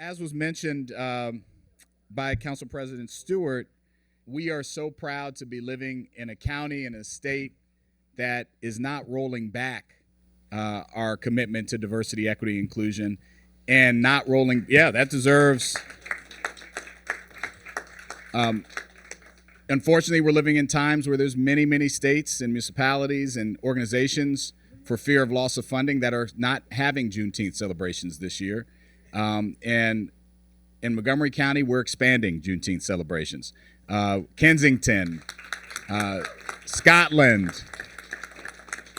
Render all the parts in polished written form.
As was mentioned by Council President Stewart, we are so proud to be living in a county and a state that is not rolling back our commitment to diversity, equity, inclusion, and not rolling. Yeah, that deserves. Unfortunately, we're living in times where there's many, many states and municipalities and organizations, for fear of loss of funding, that are not having Juneteenth celebrations this year. And in Montgomery County, we're expanding Juneteenth celebrations. Kensington, Scotland,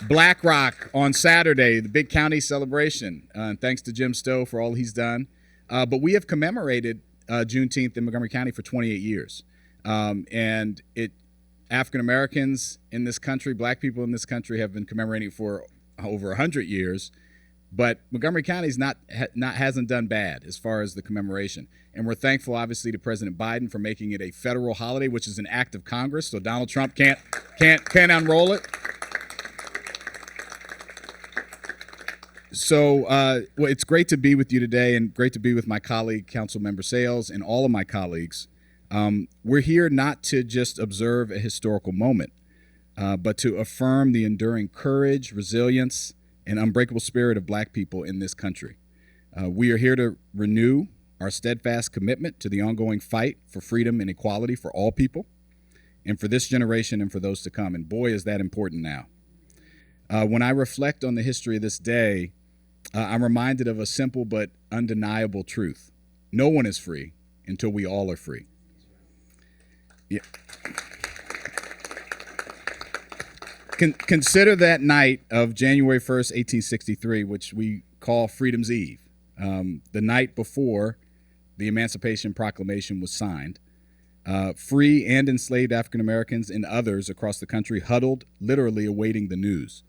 Black Rock on Saturday, the big county celebration. And thanks to Jim Stowe for all he's done. But we have commemorated Juneteenth in Montgomery County for 28 years. And African Americans in this country, black people in this country, have been commemorating for over 100 years. But Montgomery County hasn't done bad as far as the commemoration. And we're thankful, obviously, to President Biden for making it a federal holiday, which is an act of Congress. So Donald Trump can't unroll it. So well, it's great to be with you today, and great to be with my colleague, Councilmember Sayles, and all of my colleagues. We're here not to just observe a historical moment, but to affirm the enduring courage, resilience, and unbreakable spirit of black people in this country. We are here to renew our steadfast commitment to the ongoing fight for freedom and equality for all people, and for this generation and for those to come. And boy, is that important now. When I reflect on the history of this day, I'm reminded of a simple but undeniable truth. No one is free until we all are free. Yeah. Consider that night of January 1st, 1863, which we call Freedom's Eve, the night before the Emancipation Proclamation was signed. Free and enslaved African Americans and others across the country huddled, literally awaiting the news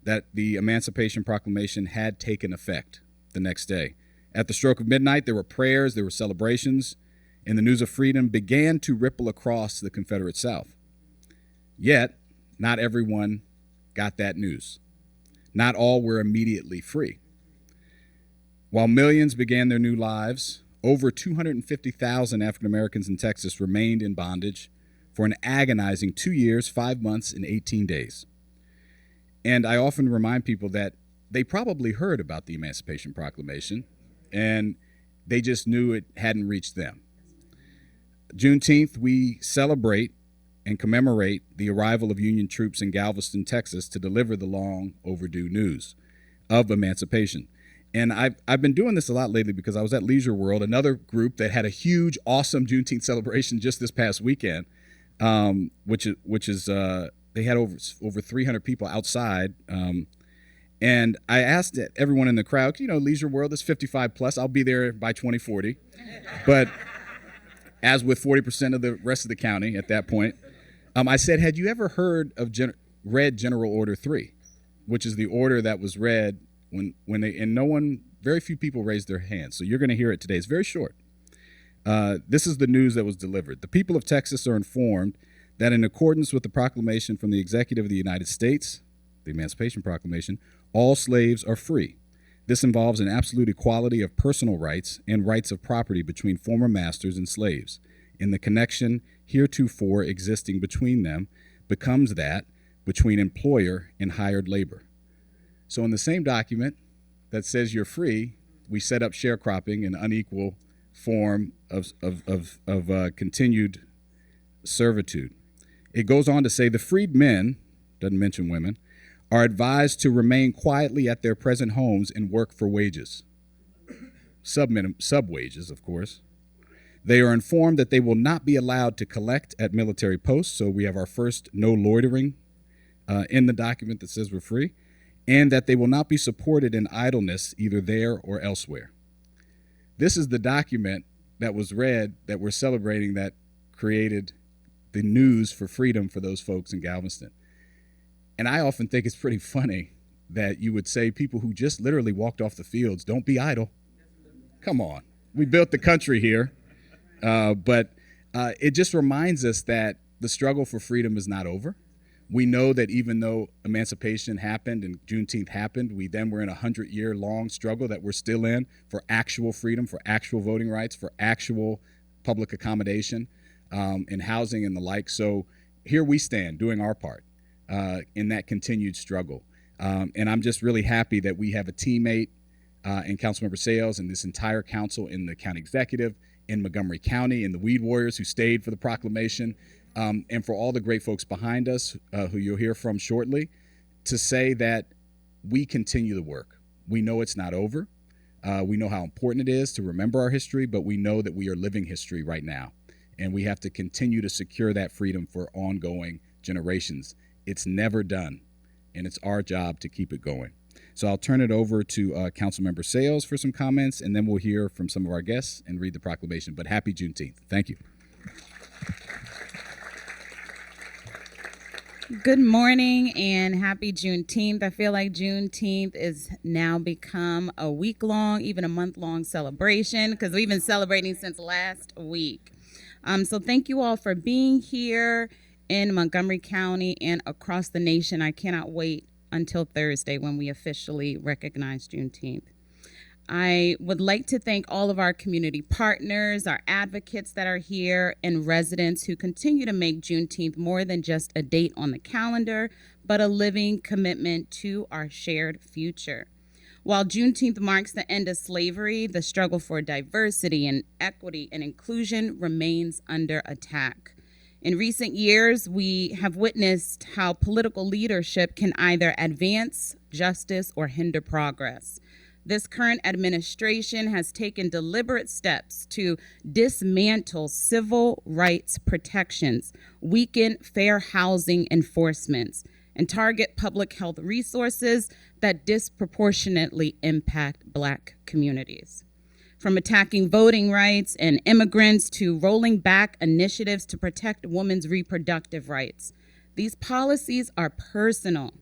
that the Emancipation Proclamation had taken effect the next day. At the stroke of midnight, there were prayers, there were celebrations, and the news of freedom began to ripple across the Confederate South. Yet, not everyone got that news. Not all were immediately free. While millions began their new lives, over 250,000 African Americans in Texas remained in bondage for an agonizing 2 years, 5 months, and 18 days. And I often remind people that they probably heard about the Emancipation Proclamation, and they just knew it hadn't reached them. Juneteenth, we celebrate and commemorate the arrival of Union troops in Galveston, Texas, to deliver the long overdue news of emancipation. And I've been doing this a lot lately because I was at Leisure World, another group that had a huge, awesome Juneteenth celebration just this past weekend, which is they had over 300 people outside. And I asked everyone in the crowd, Leisure World is 55 plus. I'll be there by 2040. But as with 40% of the rest of the county at that point, I said, had you ever heard of read General Order 3, which is the order that was read very few people raised their hands. So you're going to hear it today. It's very short. This is the news that was delivered. The people of Texas are informed that in accordance with the proclamation from the Executive of the United States, the Emancipation Proclamation, all slaves are free. This involves an absolute equality of personal rights and rights of property between former masters and slaves. And the connection heretofore existing between them becomes that between employer and hired labor. So in the same document that says you're free, we set up sharecropping, an unequal form of continued servitude. It goes on to say the freed men, doesn't mention women, are advised to remain quietly at their present homes and work for wages. Sub wages, of course. They are informed that they will not be allowed to collect at military posts, so we have our first no loitering in the document that says we're free, and that they will not be supported in idleness either there or elsewhere. This is the document that was read that we're celebrating that created the news for freedom for those folks in Galveston. And I often think it's pretty funny that you would say people who just literally walked off the fields, don't be idle. Come on. We built the country here. But it just reminds us that the struggle for freedom is not over. We know that even though emancipation happened and Juneteenth happened, we then were in a 100-year-long struggle that we're still in for actual freedom, for actual voting rights, for actual public accommodation, and housing and the like. So here we stand doing our part in that continued struggle. And I'm just really happy that we have a teammate in Councilmember Sayles and this entire council in the county executive, in Montgomery County, in the Weed Warriors who stayed for the proclamation, and for all the great folks behind us who you'll hear from shortly, to say that we continue the work. We know it's not over. We know how important it is to remember our history, but we know that we are living history right now. And we have to continue to secure that freedom for ongoing generations. It's never done, and it's our job to keep it going. So I'll turn it over to Councilmember Sayles for some comments, and then we'll hear from some of our guests and read the proclamation. But happy Juneteenth. Thank you. Good morning and happy Juneteenth. I feel like Juneteenth is now become a week-long, even a month-long celebration because we've been celebrating since last week. So thank you all for being here in Montgomery County and across the nation. I cannot wait until Thursday when we officially recognize Juneteenth. I would like to thank all of our community partners, our advocates that are here, and residents who continue to make Juneteenth more than just a date on the calendar, but a living commitment to our shared future. While Juneteenth marks the end of slavery, the struggle for diversity and equity and inclusion remains under attack. In recent years, we have witnessed how political leadership can either advance justice or hinder progress. This current administration has taken deliberate steps to dismantle civil rights protections, weaken fair housing enforcements, and target public health resources that disproportionately impact Black communities. From attacking voting rights and immigrants to rolling back initiatives to protect women's reproductive rights, these policies are personal.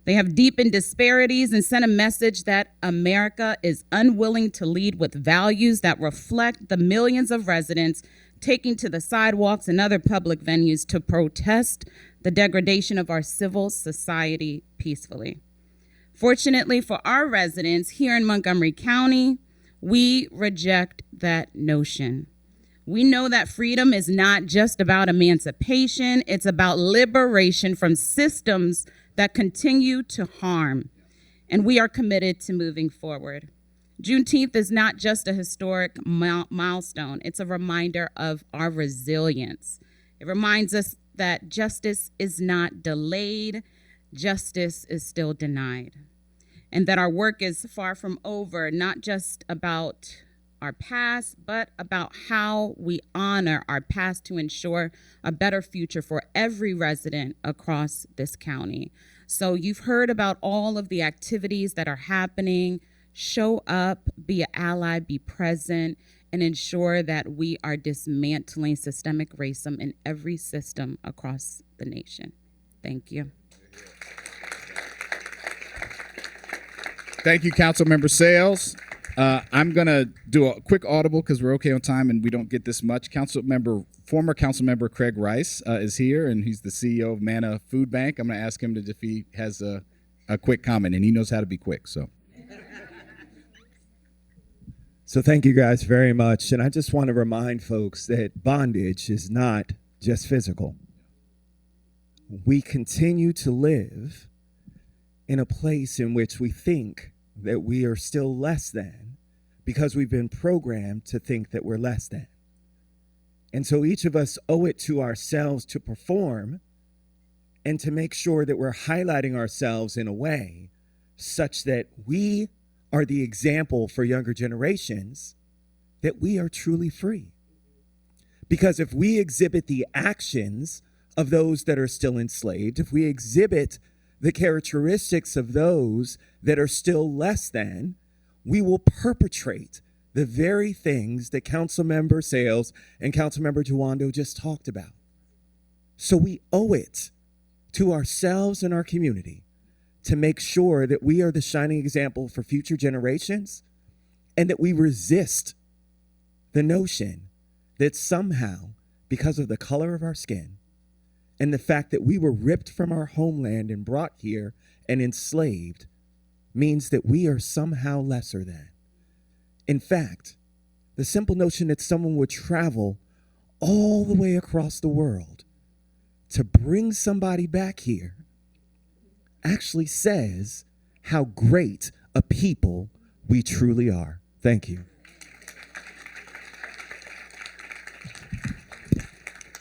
They have deepened disparities and sent a message that America is unwilling to lead with values that reflect the millions of residents taking to the sidewalks and other public venues to protest the degradation of our civil society peacefully. Fortunately for our residents here in Montgomery County, we reject that notion. We know that freedom is not just about emancipation, it's about liberation from systems that continue to harm, and we are committed to moving forward. Juneteenth is not just a historic milestone, it's a reminder of our resilience. It reminds us that justice is not delayed, justice is still denied, and that our work is far from over, not just about our past, but about how we honor our past to ensure a better future for every resident across this county. So you've heard about all of the activities that are happening. Show up, be an ally, be present, and ensure that we are dismantling systemic racism in every system across the nation. Thank you. Thank you, Councilmember Sayles. I'm going to do a quick audible because we're okay on time and we don't get this much. Former Councilmember Craig Rice is here, and he's the CEO of Manna Food Bank. I'm going to ask him if he has a quick comment, and he knows how to be quick. So thank you guys very much. And I just want to remind folks that bondage is not just physical. We continue to live in a place in which we think that we are still less than because we've been programmed to think that we're less than. And so each of us owe it to ourselves to perform and to make sure that we're highlighting ourselves in a way such that we are the example for younger generations that we are truly free. Because if we exhibit the actions of those that are still enslaved, if we exhibit the characteristics of those that are still less than, we will perpetrate the very things that Councilmember Sayles and Councilmember Jawando just talked about. So we owe it to ourselves and our community to make sure that we are the shining example for future generations and that we resist the notion that somehow, because of the color of our skin, And the fact that we were ripped from our homeland and brought here and enslaved means that we are somehow lesser than. In fact, the simple notion that someone would travel all the way across the world to bring somebody back here actually says how great a people we truly are. Thank you.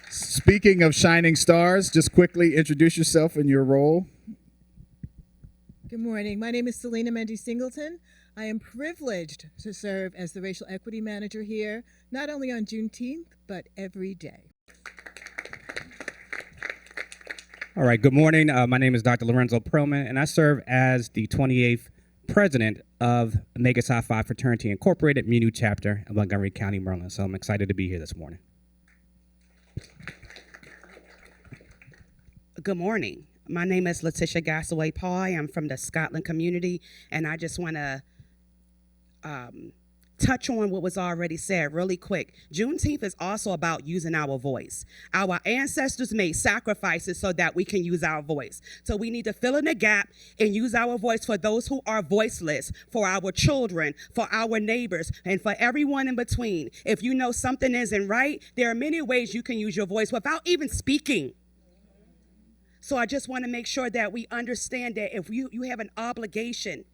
Speaking of shining stars, just quickly introduce yourself and your role. Good morning. My name is Selena Mendy Singleton. I am privileged to serve as the Racial Equity Manager here, not only on Juneteenth, but every day. All right, good morning. My name is Dr. Lorenzo Perlman, and I serve as the 28th president of Omega Psi Phi Fraternity Incorporated, Munu chapter in Montgomery County, Maryland. So I'm excited to be here this morning. Good morning. My name is Letitia Gassaway Paul. I am from the Scotland community, and I just want to touch on what was already said really quick. Juneteenth is also about using our voice. Our ancestors made sacrifices so that we can use our voice. So we need to fill in the gap and use our voice for those who are voiceless, for our children, for our neighbors, and for everyone in between. If you know something isn't right, there are many ways you can use your voice without even speaking. So I just want to make sure that we understand that if you have an obligation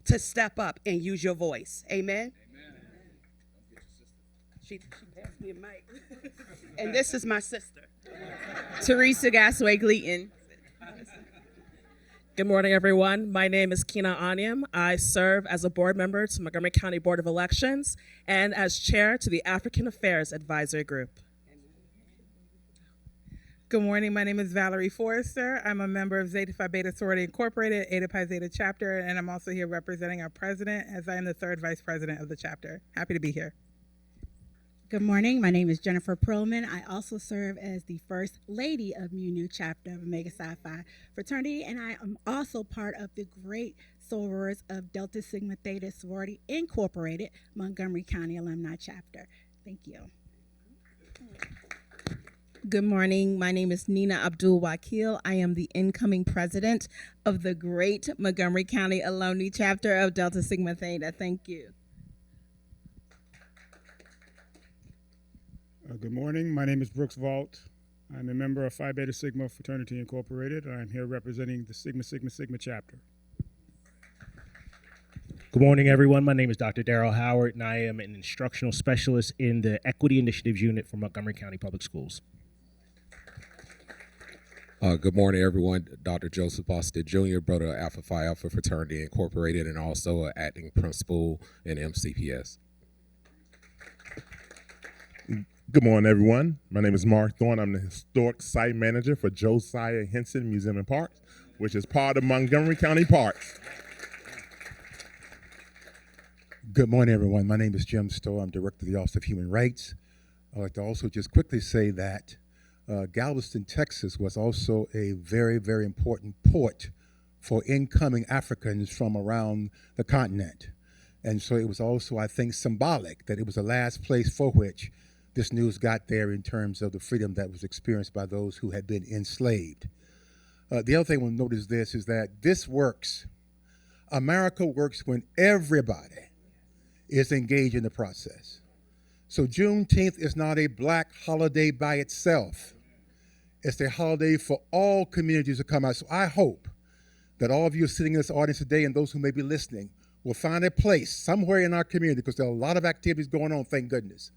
to step up and use your voice. Amen? She passed me a mic. And this is my sister. Teresa Gasway Gleaton. Good morning, everyone. My name is Kina Onyem. I serve as a board member to Montgomery County Board of Elections and as chair to the African Affairs Advisory Group. Good morning. My name is Valerie Forrester. I'm a member of Zeta Phi Beta Sorority Incorporated, Eta Pi Zeta chapter, and I'm also here representing our president as I am the third vice president of the chapter. Happy to be here. Good morning. My name is Jennifer Perlman. I also serve as the first lady of Munu chapter of Omega Psi Phi Fraternity, and I am also part of the great sorors of Delta Sigma Theta Sorority Incorporated, Montgomery County Alumni Chapter. Thank you. Good morning. My name is Nina Abdul Wakil. I am the incoming president of the great Montgomery County Alumni Chapter of Delta Sigma Theta. Thank you. Good morning. My name is Brooks Vault. I'm a member of Phi Beta Sigma Fraternity Incorporated. I'm here representing the Sigma Sigma Sigma chapter. Good morning, everyone. My name is Dr. Darrell Howard, and I am an instructional specialist in the Equity Initiatives Unit for Montgomery County Public Schools. Good morning, everyone. Dr. Joseph Boston Jr., brother of Alpha Phi Alpha Fraternity Incorporated, and also an acting principal in MCPS. Good morning, everyone. My name is Mark Thorne. I'm the historic site manager for Josiah Henson Museum and Parks, which is part of Montgomery County Parks. Good morning, everyone. My name is Jim Stowe. I'm director of the Office of Human Rights. I'd like to also just quickly say that Galveston, Texas was also a very, very important port for incoming Africans from around the continent. And so it was also, I think, symbolic that it was the last place for which this news got there in terms of the freedom that was experienced by those who had been enslaved. The other thing we'll notice this is that this works. America works when everybody is engaged in the process. So Juneteenth is not a black holiday by itself. It's a holiday for all communities to come out. So I hope that all of you sitting in this audience today and those who may be listening will find a place somewhere in our community, because there are a lot of activities going on, thank goodness.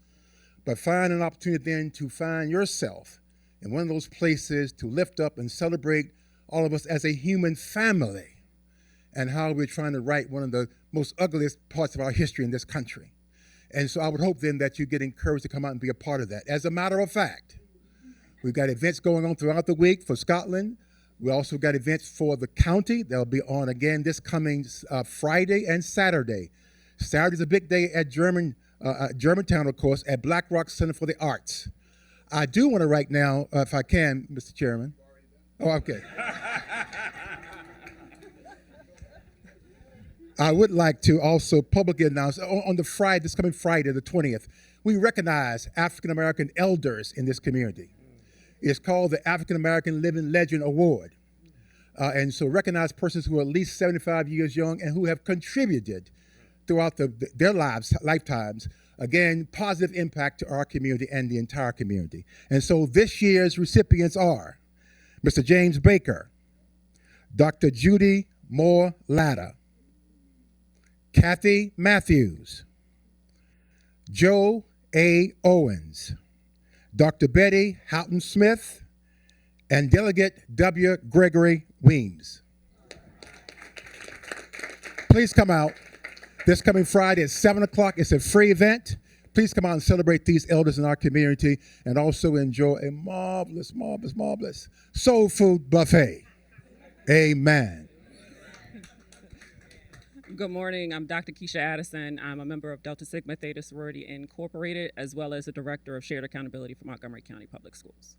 But find an opportunity then to find yourself in one of those places to lift up and celebrate all of us as a human family and how we're trying to right one of the most ugliest parts of our history in this country. And so I would hope then that you get encouraged to come out and be a part of that. As a matter of fact, we've got events going on throughout the week for Scotland. We also got events for the county. They'll be on again this coming Friday and Saturday. Saturday's a big day at Germantown, of course, at Black Rock Center for the Arts. I do want to right now, if I can, Mr. Chairman. Oh, okay. I would like to also publicly announce on the Friday, this coming Friday, the 20th, we recognize African-American elders in this community. is called the African American Living Legend Award. And so recognize persons who are at least 75 years young and who have contributed throughout their lifetimes, again, positive impact to our community and the entire community. And so this year's recipients are Mr. James Baker, Dr. Judy Moore Latta, Kathy Matthews, Joe A. Owens, Dr. Betty Houghton Smith, and Delegate W. Gregory Weems. Please come out this coming Friday at 7 o'clock. It's a free event. Please come out and celebrate these elders in our community and also enjoy a marvelous, marvelous, marvelous soul food buffet. Amen. Good morning. I'm Dr. Keisha Addison. I'm a member of Delta Sigma Theta Sorority Incorporated, as well as the Director of Shared Accountability for Montgomery County Public Schools.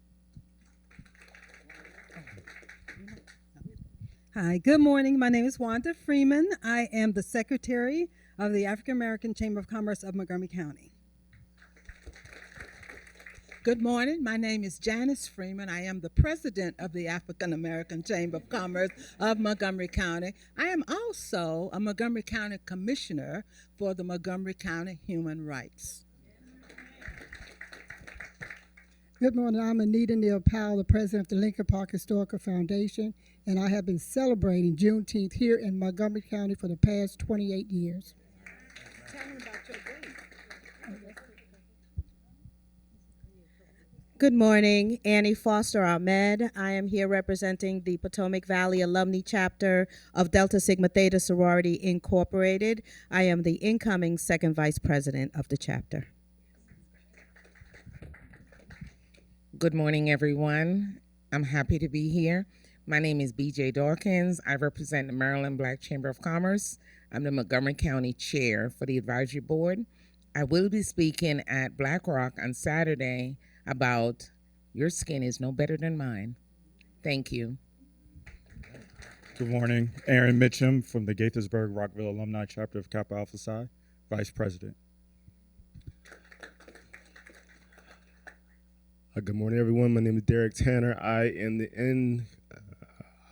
Hi, good morning. My name is Wanda Freeman. I am the Secretary of the African American Chamber of Commerce of Montgomery County. Good morning. My name is Janice Freeman. I am the President of the African American Chamber of Commerce of Montgomery County. I am also a Montgomery County Commissioner for the Montgomery County Human Rights. Good morning. I'm Anita Neal Powell, the president of the Lincoln Park Historical Foundation, and I have been celebrating Juneteenth here in Montgomery County for the past 28 years. Tell me about your day. Good morning, Annie Foster Ahmed. I am here representing the Potomac Valley Alumni Chapter of Delta Sigma Theta Sorority Incorporated. I am the incoming second vice president of the chapter. Good morning, everyone. I'm happy to be here. My name is BJ Dawkins. I represent the Maryland Black Chamber of Commerce. I'm the Montgomery County Chair for the Advisory Board. I will be speaking at Black Rock on Saturday about your skin is no better than mine. Thank you. Good morning. Aaron Mitchum from the Gaithersburg Rockville Alumni Chapter of Kappa Alpha Psi, Vice President. Good morning, everyone. My name is Derek Tanner. I am the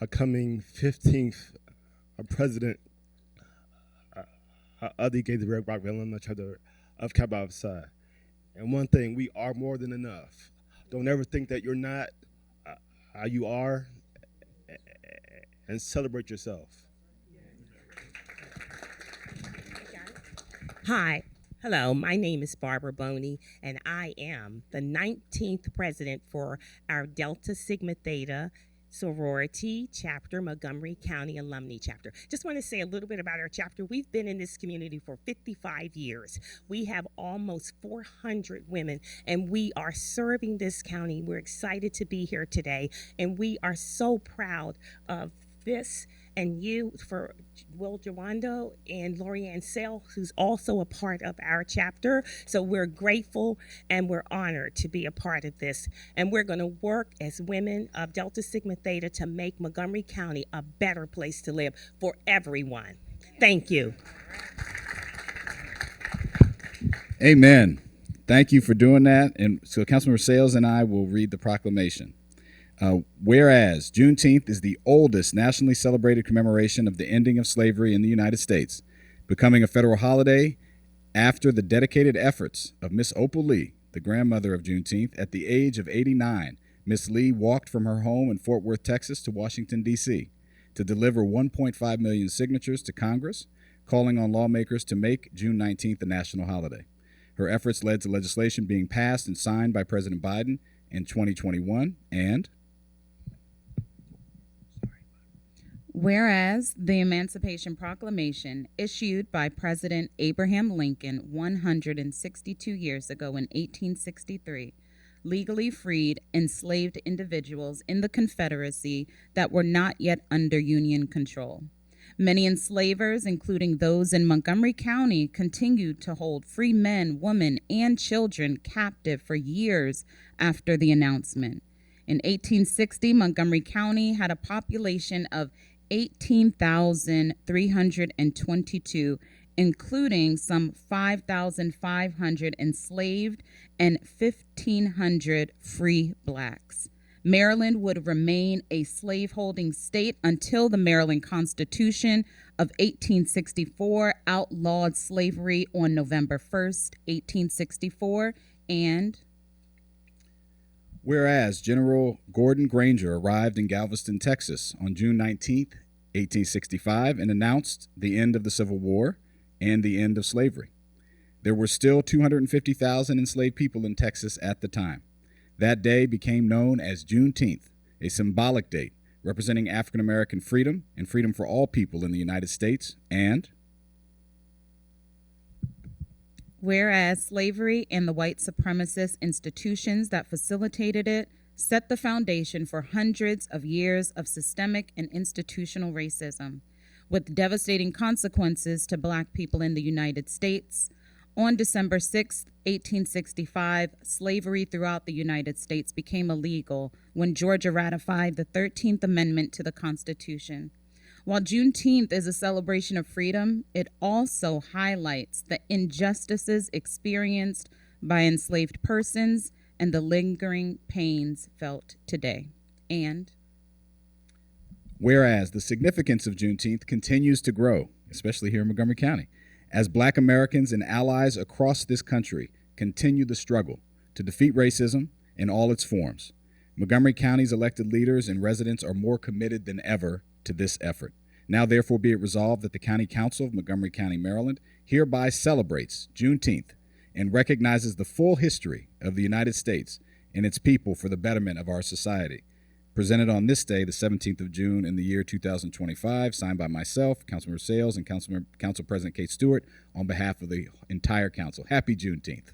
incoming 15th President of the Gaithersburg Rockville Alumni Chapter of Kappa Alpha Psi. And one thing, we are more than enough. Don't ever think that you're not. You are, and celebrate yourself. Hi. Hello, my name is Barbara Boney, and I am the 19th president for our Delta Sigma Theta Sorority Chapter, Montgomery County Alumni Chapter. Just want to say a little bit about our chapter. We've been in this community for 55 years. We have almost 400 women, and we are serving this county. We're excited to be here today, and we are so proud of this and you for Will Jawando and Lorianne Sayles, who's also a part of our chapter. So we're grateful and we're honored to be a part of this. And we're going to work as women of Delta Sigma Theta to make Montgomery County a better place to live for everyone. Thank you. Amen. Thank you for doing that. And so Councilmember Sayles and I will read the proclamation. Whereas Juneteenth is the oldest nationally celebrated commemoration of the ending of slavery in the United States, becoming a federal holiday after the dedicated efforts of Miss Opal Lee, the grandmother of Juneteenth. At the age of 89, Miss Lee walked from her home in Fort Worth, Texas to Washington, D.C. to deliver 1.5 million signatures to Congress, calling on lawmakers to make June 19th a national holiday. Her efforts led to legislation being passed and signed by President Biden in 2021, and whereas the Emancipation Proclamation, issued by President Abraham Lincoln 162 years ago in 1863, legally freed enslaved individuals in the Confederacy that were not yet under Union control. Many enslavers, including those in Montgomery County, continued to hold free men, women, and children captive for years after the announcement. In 1860, Montgomery County had a population of 18,322, including some 5,500 enslaved and 1,500 free blacks. Maryland would remain a slaveholding state until the Maryland Constitution of 1864 outlawed slavery on November 1st, 1864, and whereas General Gordon Granger arrived in Galveston, Texas on June 19th, 1865, and announced the end of the Civil War and the end of slavery. There were still 250,000 enslaved people in Texas at the time. That day became known as Juneteenth, a symbolic date representing African American freedom and freedom for all people in the United States, and whereas slavery and the white supremacist institutions that facilitated it set the foundation for hundreds of years of systemic and institutional racism, with devastating consequences to Black people in the United States. On December 6, 1865, slavery throughout the United States became illegal when Georgia ratified the 13th Amendment to the Constitution. While Juneteenth is a celebration of freedom, it also highlights the injustices experienced by enslaved persons and the lingering pains felt today. And whereas the significance of Juneteenth continues to grow, especially here in Montgomery County, as Black Americans and allies across this country continue the struggle to defeat racism in all its forms. Montgomery County's elected leaders and residents are more committed than ever to this effort. Now, therefore, be it resolved that the County Council of Montgomery County, Maryland, hereby celebrates Juneteenth and recognizes the full history of the United States and its people for the betterment of our society. Presented on this day, the 17th of June in the year 2025, signed by myself, Councilmember Sayles, and Council President Kate Stewart on behalf of the entire council. Happy Juneteenth.